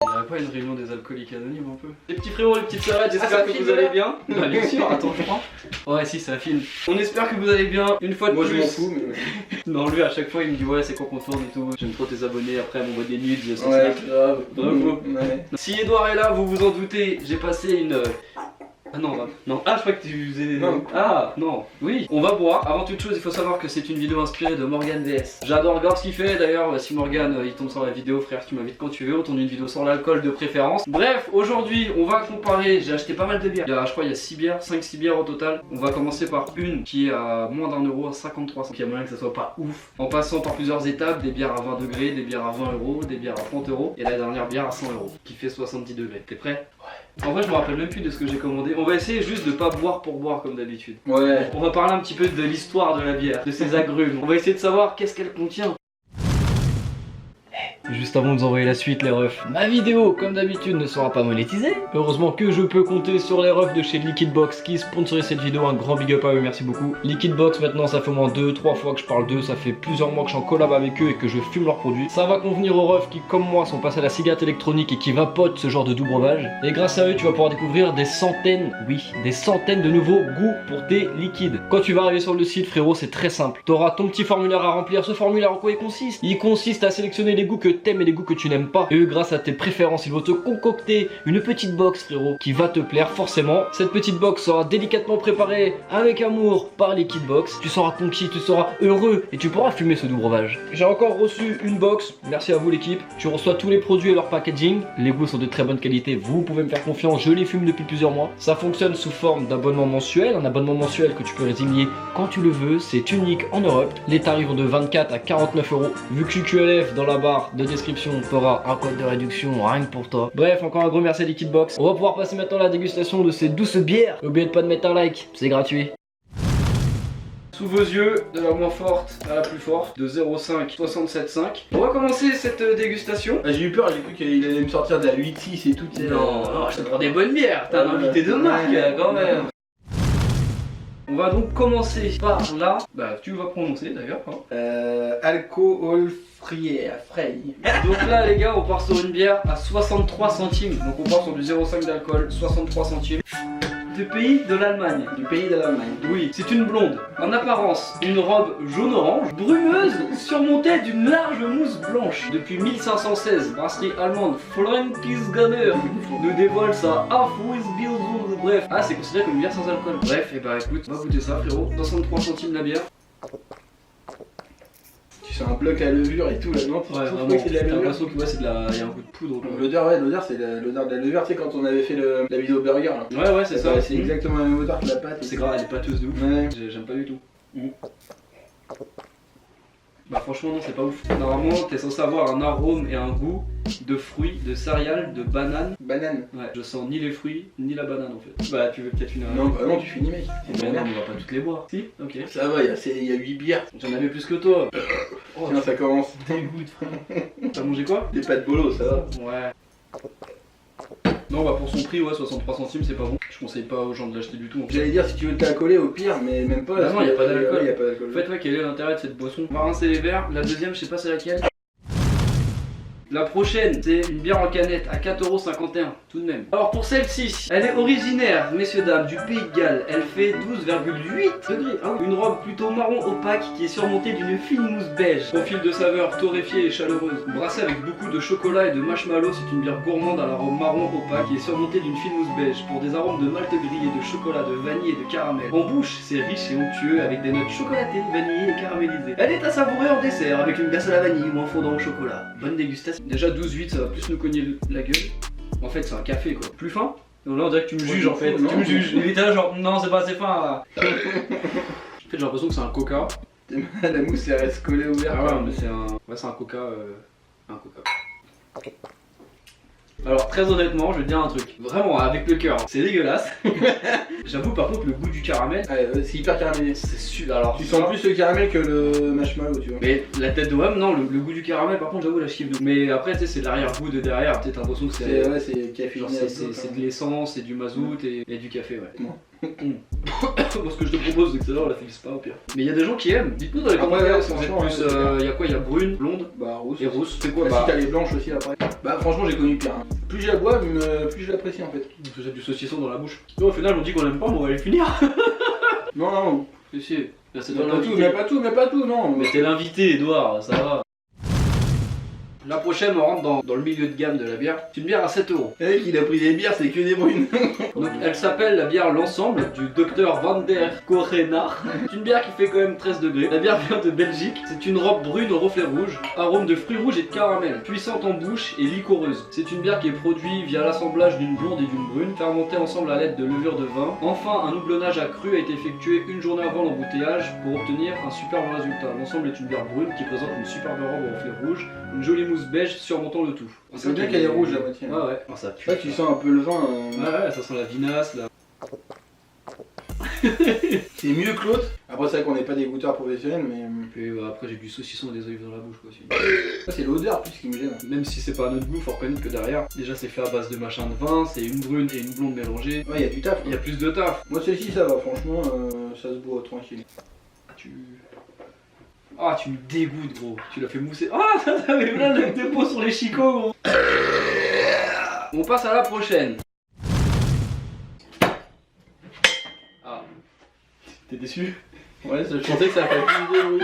On n'aurait pas une réunion des alcooliques anonymes un peu? Les petits frérots, les petites sœurs, j'espère que vous allez bien. Bah bien sûr, attends je prends. Ouais si ça filme. On espère que vous allez bien. Une fois de plus. Moi je m'en fous mais... Non lui à chaque fois il me dit ouais c'est quoi qu'on tourne et tout. J'aime trop tes abonnés, après elle m'envoie des nudes, Ouais grave. Bravo. Ouais. Si Edouard est là, vous vous en doutez, j'ai passé une... Ah non, non. Ah, je crois que tu faisais... Non. Ah, non. Oui. On va boire. Avant toute chose, il faut savoir que c'est une vidéo inspirée de Morgan VS. J'adore regarder ce qu'il fait. D'ailleurs, si Morgan, il tombe sur la vidéo, frère, tu m'invites quand tu veux. On tourne une vidéo sans l'alcool de préférence. Bref, aujourd'hui, on va comparer. J'ai acheté pas mal de bières. Je crois il y a 6 bières, 5-6 bières au total. On va commencer par une qui est à moins d'1 € à 53 cents. Donc il y a moyen que ça soit pas ouf. En passant par plusieurs étapes, des bières à 20 degrés, des bières à 20 €, des bières à 30 € et la dernière bière à 100 € qui fait 70 degrés. T'es prêt? En vrai je me rappelle même plus de ce que j'ai commandé. On va essayer juste de pas boire pour boire comme d'habitude. Ouais. On va parler un petit peu de l'histoire de la bière, de ses agrumes. On va essayer de savoir qu'est-ce qu'elle contient. Juste avant de vous envoyer la suite les refs, ma vidéo comme d'habitude ne sera pas monétisée. Heureusement que je peux compter sur les refs de chez Liquidbox qui sponsorisent cette vidéo, un grand big up à eux, merci beaucoup. Liquidbox maintenant ça fait au moins 2-3 fois que je parle d'eux, ça fait plusieurs mois que je suis en collab avec eux et que je fume leurs produits. Ça va convenir aux refs qui comme moi sont passés à la cigarette électronique et qui vapotent ce genre de doux breuvage. Et grâce à eux tu vas pouvoir découvrir des centaines, oui, des centaines de nouveaux goûts pour tes liquides. Quand tu vas arriver sur le site frérot c'est très simple, t'auras ton petit formulaire à remplir. Ce formulaire en quoi il consiste? Il consiste à sélectionner les goûts que t'aimes et les goûts que tu n'aimes pas. Et eux, grâce à tes préférences, ils vont te concocter une petite box, frérot, qui va te plaire forcément. Cette petite box sera délicatement préparée avec amour par Liquidbox. Tu seras conquis, tu seras heureux et tu pourras fumer ce doux breuvage. J'ai encore reçu une box. Merci à vous, l'équipe. Tu reçois tous les produits et leur packaging. Les goûts sont de très bonne qualité. Vous pouvez me faire confiance. Je les fume depuis plusieurs mois. Ça fonctionne sous forme d'abonnement mensuel. Un abonnement mensuel que tu peux résilier quand tu le veux. C'est unique en Europe. Les tarifs vont de 24 à 49 €. Vu que je suis QLF, dans la barre de description, t'auras un code de réduction rien que pour toi. Bref, encore un gros merci à Liquidbox. On va pouvoir passer maintenant à la dégustation de ces douces bières. N'oubliez pas de mettre un like, c'est gratuit. Sous vos yeux, de la moins forte à la plus forte, de 0,5 67,5. On va commencer cette dégustation. J'ai eu peur, j'ai cru qu'il allait me sortir de la 8-6 et tout. Non, je te prends des bonnes bières, t'as un invité de marque quand même. On va donc commencer par là. Bah, tu vas prononcer d'ailleurs. Hein. Alcool free. Donc là, les gars, on part sur une bière à 63 centimes. Donc on part sur du 0,5 d'alcool, 63 centimes. Du pays de l'Allemagne. Du pays de l'Allemagne. Oui, c'est une blonde. En apparence, une robe jaune-orange, brumeuse, surmontée d'une large mousse blanche. Depuis 1516, brasserie allemande Frankisganner nous dévoile sa Aufweisbildung. Bref, c'est considéré comme une bière sans alcool. Bref, et bah écoute, on va goûter ça frérot. 63 centimes la bière. Tu sens un bloc à levure et tout là-dedans. Ouais, vraiment, j'ai l'impression que c'est de la... il y a un goût de poudre. L'odeur, ouais, l'odeur c'est l'odeur de la levure, tu sais quand on avait fait la vidéo burger là. Ouais, c'est ça. C'est exactement la même odeur que la pâte. C'est grave, elle est pâteuse de ouf. Ouais. J'aime pas du tout. Bah franchement non, c'est pas ouf. Normalement t'es censé avoir un arôme et un goût de fruits, de céréales, de bananes. Banane. Ouais, je sens ni les fruits, ni la banane en fait. Bah tu veux peut-être une... Non, bah non, tu finis mec. Mais non, on va pas toutes les boire. Si? Ok. Ça va, il y a 8 bières. J'en avais plus que toi. Oh, Tiens, ça commence. dégoûte frère. T'as mangé quoi? Des pâtes bolo, ça va. Ouais. Non bah pour son prix ouais 63 centimes c'est pas bon. Je conseille pas aux gens de l'acheter du tout. J'allais dire si tu veux te la coller au pire mais même pas. Bah non y a pas d'alcool. Y a pas d'alcool. En fait ouais quel est l'intérêt de cette boisson? On va rincer les verres. La deuxième je sais pas c'est laquelle. La prochaine, c'est une bière en canette à 4,51 € tout de même. Alors pour celle-ci, elle est originaire, messieurs dames, du Pays de Galles. Elle fait 12,8 degrés. Hein. Une robe plutôt marron opaque qui est surmontée d'une fine mousse beige. Profil de saveur torréfiée et chaleureuse. Brassée avec beaucoup de chocolat et de marshmallow, c'est une bière gourmande à la robe marron opaque qui est surmontée d'une fine mousse beige. Pour des arômes de malt grillé, de chocolat, de vanille et de caramel. En bouche, c'est riche et onctueux avec des notes chocolatées, vanillées et caramélisées. Elle est à savourer en dessert avec une glace à la vanille ou en fondant au chocolat. Bonne dégustation. Déjà 12,8 ça va plus nous cogner la gueule. En fait c'est un café quoi. Plus fin. Donc là on dirait que tu me juges en fait. Non, tu me juges. Il était là genre non c'est pas assez fin là. En fait j'ai l'impression que c'est un coca. La mousse elle reste collée au verre. Ah ouais mais c'est un. Ouais c'est un coca. Un coca. Alors très honnêtement je vais te dire un truc. Vraiment avec le cœur. C'est dégueulasse. J'avoue par contre le goût du caramel. C'est hyper caramélisé. C'est super. Alors tu sens plus le caramel que le marshmallow tu vois. Mais la tête de Wham non le goût du caramel par contre j'avoue la chiffre de. Mais après tu sais c'est l'arrière-goût de derrière. Peut-être l'impression que c'est. Ouais c'est café. C'est de l'essence, c'est du mazout et du café ouais. Moi Moi ce que je te propose c'est que ça on la fixe pas au pire. Mais il y a des gens qui aiment. Dites-nous dans les commentaires si vous êtes plus. Il y a quoi? Il y a brune, blonde bah rousse. et rousse. C'est quoi? Bah si t'as les blanches aussi après. Bah franchement j'ai connu pire. Hein. Plus je la bois, plus je l'apprécie en fait. Parce que j'ai du saucisson dans la bouche. Au final on dit qu'on l'aime pas, mais on va les finir. Non, non. Si, là c'est Mais pas tout, non. Mais t'es l'invité, Edouard, ça va. La prochaine, on rentre dans le milieu de gamme de la bière. C'est une bière à 7 €. Le mec, il a pris des bières, c'est que des brunes. Donc, elle s'appelle la bière L'Ensemble du Dr Van der Korenach. C'est une bière qui fait quand même 13 degrés. La bière vient de Belgique. C'est une robe brune au reflet rouge. Arôme de fruits rouges et de caramel. Puissante en bouche et liquoreuse. C'est une bière qui est produite via l'assemblage d'une blonde et d'une brune, fermentée ensemble à l'aide de levure de vin. Enfin, un houblonnage accru a été effectué une journée avant l'embouteillage pour obtenir un superbe résultat. L'Ensemble est une bière brune qui présente une superbe robe au reflet rouge, une jolie mousse beige surmontant le tout. C'est bien qu'elle est rouge la moitié. Ah ouais, ça pue. Là tu sens un peu le vin. Ouais, ça sent la vinasse là. C'est mieux que l'autre. Après c'est vrai qu'on n'est pas des goûteurs professionnels mais... Puis après j'ai du saucisson et des olives dans la bouche quoi aussi. Ça c'est l'odeur plus qui me gêne. Même si c'est pas à notre goût, faut reconnaître que derrière, déjà c'est fait à base de machin de vin, c'est une brune et une blonde mélangées. Ouais, il y a du taf. Il y a plus de taf. Moi celle-ci ça va, franchement, ça se boit tranquille. Ah, tu me dégoûtes, gros. Tu l'as fait mousser. Ah, t'avais plein de dépôts sur les chicots, gros. On passe à la prochaine. Ah. T'es déçu? Ouais, je pensais que ça ferait plus de bruit.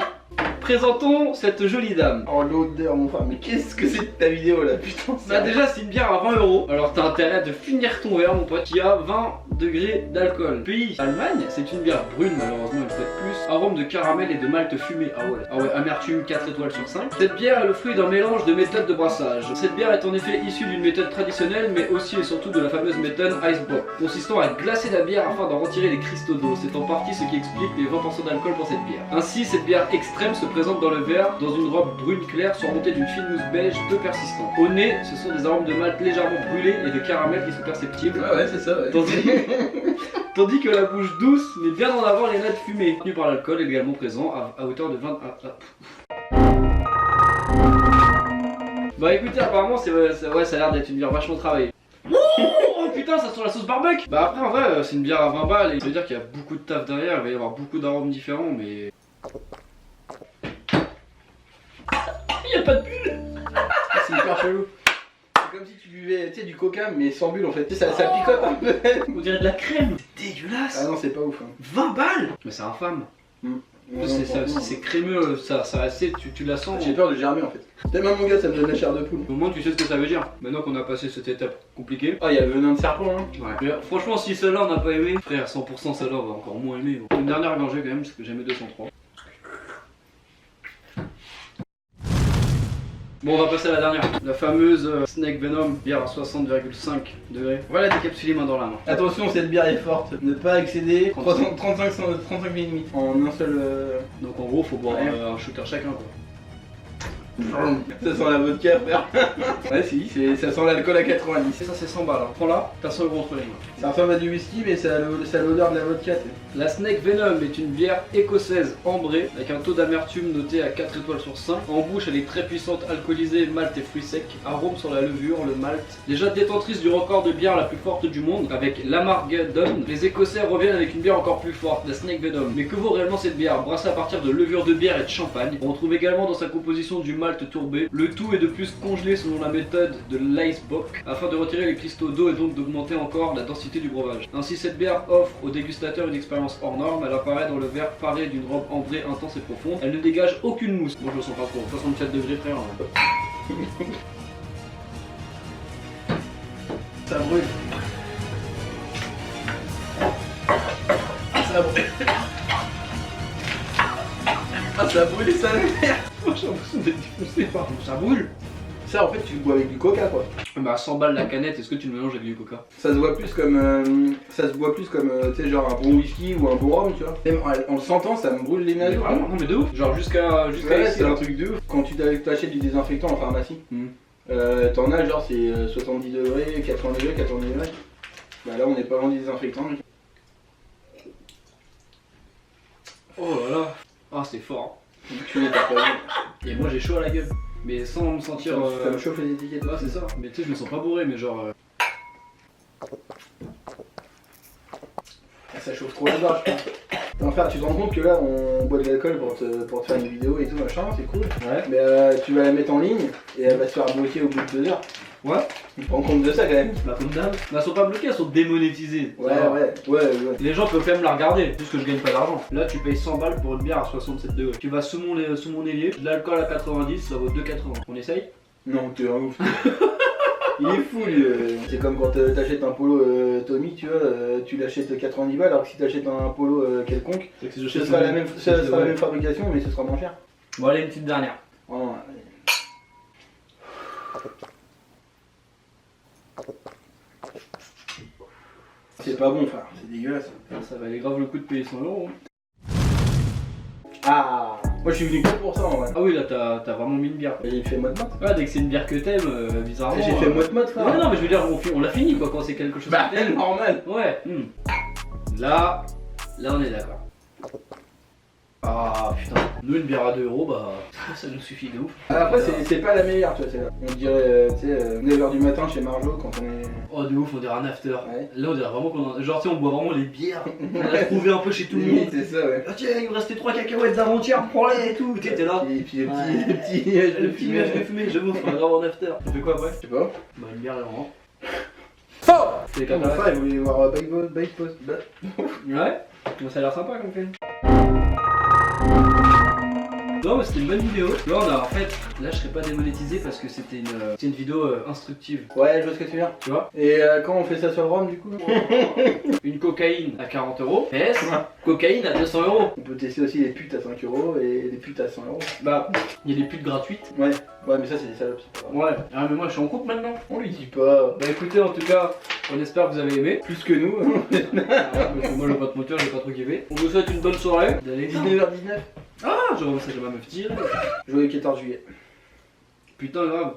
Présentons cette jolie dame. Oh l'odeur mon frère, mais qu'est-ce que c'est que ta vidéo là, putain. Bah déjà c'est une bière à 20 €. Alors t'as intérêt de finir ton verre mon pote, qui a 20 degrés d'alcool. Pays Allemagne, c'est une bière brune malheureusement une fois de plus. Arôme de caramel et de malt fumé. Ah ouais, amertume 4 étoiles sur 5. Cette bière est le fruit d'un mélange de méthodes de brassage. Cette bière est en effet issue d'une méthode traditionnelle mais aussi et surtout de la fameuse méthode Icebox, consistant à glacer la bière afin d'en retirer les cristaux d'eau. C'est en partie ce qui explique les 20% d'alcool pour cette bière. Ainsi cette bière extrême se présente dans le verre dans une robe brune claire surmontée d'une fine mousse beige peu persistante. Au nez, ce sont des arômes de malt légèrement brûlés et de caramel qui sont perceptibles. Ouais, c'est ça, ouais. Tandis que la bouche douce met bien en avant les notes fumées. Tenu par l'alcool également présent à hauteur de 20... Bah écoutez, apparemment ça a l'air d'être une bière vachement travaillée. Oh putain, ça sent la sauce barbecue. Bah après en vrai c'est une bière à 20 balles et ça veut dire qu'il y a beaucoup de taf derrière, il va y avoir beaucoup d'arômes différents mais... Il y a pas de bulle. C'est hyper chelou. C'est comme si tu buvais du coca mais sans bulle en fait. Ça picote un peu. On dirait de la crème. C'est dégueulasse. Ah non, c'est pas ouf. Hein. 20 balles. Mais c'est infâme. C'est crémeux, ça tu la sens. J'ai peur de germer en fait. Tellement mon gars, ça me donne la chair de poule. Au moins tu sais ce que ça veut dire. Maintenant qu'on a passé cette étape compliquée. Ah, il y a le venin de serpent hein. Ouais. Mais franchement si celle-là on n'a pas aimé, frère 100% celle-là on va encore moins aimer. Une dernière gorgée quand même parce que j'aimais 203. Bon, on va passer à la dernière. La fameuse Snake Venom, bière à 60,5 degrés. Voilà, décapsuler main dans la main. Attention, cette bière est forte. Ne pas excéder 35 mm en un seul... Donc en gros, faut boire un shooter chacun quoi. Ça sent la vodka frère. Ouais si, ça sent l'alcool à 90. Ça c'est 100 balles, hein. Prends-la, t'as 100 € entre les mains. Ça ressemble à du whisky mais ça a l'odeur de la vodka. La Snake Venom est une bière écossaise ambrée avec un taux d'amertume noté à 4 étoiles sur 5. En bouche elle est très puissante, alcoolisée, malt et fruits secs. Arôme sur la levure, le malt. Déjà détentrice du record de bière la plus forte du monde avec l'Amargedon, les Écossais reviennent avec une bière encore plus forte, la Snake Venom. Mais que vaut réellement cette bière? Brassée à partir de levure de bière et de champagne. On retrouve également dans sa composition du malt tourbé. Le tout est de plus congelé selon la méthode de l'Icebox afin de retirer les cristaux d'eau et donc d'augmenter encore la densité du breuvage. Ainsi cette bière offre au dégustateur une expérience hors norme. Elle apparaît dans le verre paré d'une robe ambrée intense et profonde. Elle ne dégage aucune mousse. Bon je le sens pas trop, 67 degrés frère. Ça brûle. Ça brûle. Ah ça brûle et ça merde. Moi j'ai l'impression d'être défoncé par ça brûle. Ça en fait tu le bois avec du coca quoi. Bah 100 balles la canette, est-ce que tu le mélanges avec du coca? Ça se voit plus comme tu sais genre un bon whisky ou un bon rhum tu vois. Même en le sentant ça me brûle les nageaux. Vraiment non mais de ouf. Genre jusqu'à ouais, ici, c'est un truc de ouf. Quand tu t'achètes du désinfectant en pharmacie, t'en as genre c'est 70 degrés, 80 degrés, 80 degrés. Bah là on est pas loin du désinfectant. Oh là là. Ah c'est fort. Tu l'as pas vu. Et moi j'ai chaud à la gueule. Mais sans me sentir... Ça me chauffe les étiquettes. Ah c'est ça. Mais tu sais je me sens pas bourré mais genre... Ça chauffe trop la barre je pense. Enfin tu te rends compte que là on boit de l'alcool pour te faire une vidéo et tout machin, c'est cool. Ouais. Mais tu vas la mettre en ligne et elle va se faire bloquer au bout de 2 heures. Ouais. Tu te rends compte de ça quand même. Bah comme d'hab. Bah elles sont pas bloquées, elles sont démonétisées. Ouais, ouais. Les gens peuvent quand même la regarder, juste que je gagne pas d'argent. Là tu payes 100 balles pour une bière à 67 degrés. Tu vas sous mon évier, de l'alcool à 90, ça vaut 2,80. On essaye? Non, t'es un ouf. Il est fou lui. C'est comme quand t'achètes un polo Tommy, tu vois, tu l'achètes 90 balles, alors que si t'achètes un polo quelconque, ce sera la même fabrication, mais ce sera moins cher. Bon allez, une petite dernière. Oh, c'est pas bon, frère, c'est dégueulasse. Ça valait grave le coup de payer 100 €. Ah, moi je suis venu que pour ça en vrai. Ah oui, là t'as vraiment mis une bière. J'ai fait mode Ouais, dès que c'est une bière que t'aimes, bizarrement. J'ai fait mode frère. Ouais, non, mais je veux dire, on l'a fini quoi quand c'est quelque chose Bah, que t'aimes. normal. Ouais. Là on est d'accord. Ah putain, nous une bière à 2 €, bah ça nous suffit de ouf. Après, c'est pas la meilleure, tu vois. On dirait, tu sais, 9h du matin chez Marjo quand on est. Oh de ouf, on dirait un after. Ouais. Là on dirait vraiment qu'on genre tu sais on boit vraiment les bières. On l'a trouvé un peu chez tout le monde. C'est ça, ouais. Ah tiens, il me restait 3 cacahuètes d'avant-hier, prends-les et tout. T'es là. Et puis le Ouais. petit nuage de fumée, j'avoue, on fera grave en after. Tu fais quoi après? Je sais pas. Bah une bière et on rentre. Fort. C'est Comme comme ça, il voulait voir Bike Post. Ouais, bon, ça a l'air sympa comme film. Non mais c'était une bonne vidéo. Là on a en fait, là je serais pas démonétisé parce que c'était une vidéo instructive. Ouais, je vois ce que tu veux dire. Tu vois? Et quand on fait ça sur le rhum du coup? Une cocaïne à 40 €, PS, cocaïne à 200 €. On peut tester aussi les putes à 5 € et les putes à 100 €. Bah, il y a des putes gratuites. Ouais, mais ça c'est des salopes, c'est pas grave. Ouais. Ah mais moi je suis en couple maintenant. On lui dit pas. Bah écoutez, en tout cas, on espère que vous avez aimé. Plus que nous. Parce que moi je vais pas te mentir, j'ai pas trop kiffé. On vous souhaite une bonne soirée. D'aller 19h19. Ah, je remets ça à ma meuf dire. Joyeux 14 juillet. Putain grave.